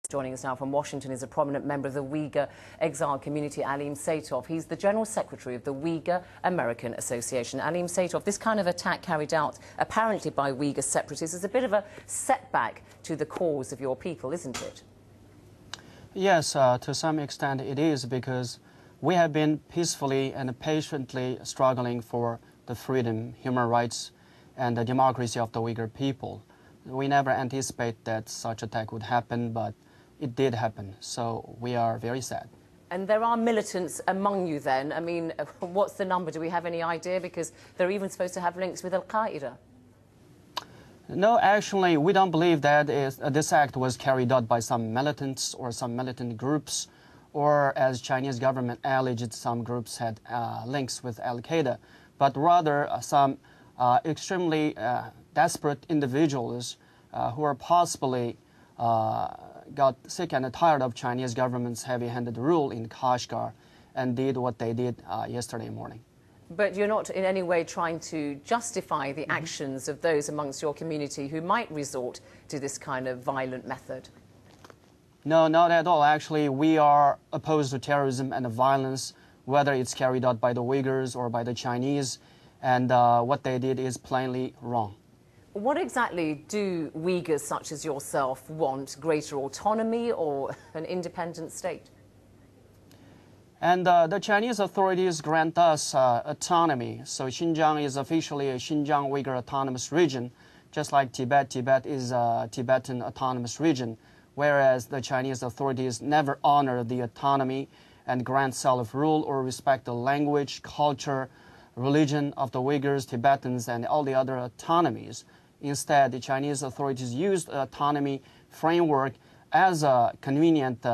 Joining us now from Washington is a prominent member of the Uyghur exile community, Alim Seytoff. He's the General Secretary of the Uyghur American Association. Alim Seytoff, this kind of attack carried out apparently by Uyghur separatists is a bit of a setback to the cause of your people, isn't it? Yes, to some extent it is, because we have been peacefully and patiently struggling for the freedom, human rights, and the democracy of the Uyghur people. We never anticipated that such attack would happen, but it did happen, so we are very sad. And there are militants among you then. I mean, what's the number? Do we have any idea? Because they're even supposed to have links with Al-Qaeda. No, actually, we don't believe that this act was carried out by some militants or some militant groups, or as Chinese government alleged, some groups had links with Al-Qaeda, but rather some extremely desperate individuals who are possibly got sick and tired of Chinese government's heavy-handed rule in Kashgar and did what they did yesterday morning. But you're not in any way trying to justify the actions of those amongst your community who might resort to this kind of violent method? No, not at all. Actually, we are opposed to terrorism and violence, whether it's carried out by the Uyghurs or by the Chinese, and what they did is plainly wrong. What exactly do Uyghurs such as yourself want? Greater autonomy or an independent state? And the Chinese authorities grant us autonomy. So Xinjiang is officially a Xinjiang Uyghur Autonomous Region, just like Tibet. Tibet is a Tibetan Autonomous Region, whereas the Chinese authorities never honor the autonomy and grant self-rule or respect the language, culture, religion of the Uyghurs, Tibetans, and all the other autonomies. Instead, the Chinese authorities used the autonomy framework as a convenient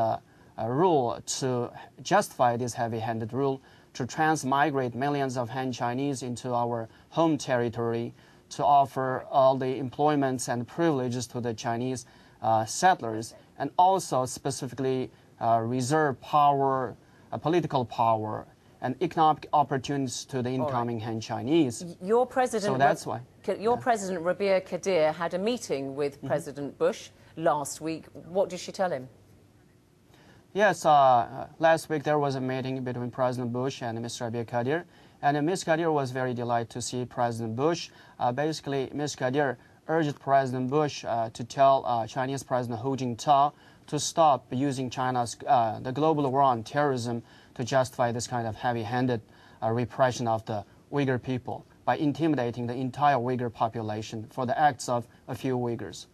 rule to justify this heavy-handed rule, to transmigrate millions of Han Chinese into our home territory, to offer all the employments and privileges to the Chinese settlers, and also specifically reserve power, political power, and economic opportunities to the incoming Han Chinese. Your president, so that's why. Your president, Rebiya Kadeer, had a meeting with President Bush last week. What did she tell him? Yes, last week there was a meeting between President Bush and Ms. Rebiya Kadeer, and Ms. Kadeer was very delighted to see President Bush. Basically, Ms. Kadeer urged President Bush to tell Chinese President Hu Jintao to stop using China's the global war on terrorism to justify this kind of heavy-handed repression of the Uyghur people by intimidating the entire Uyghur population for the acts of a few Uyghurs.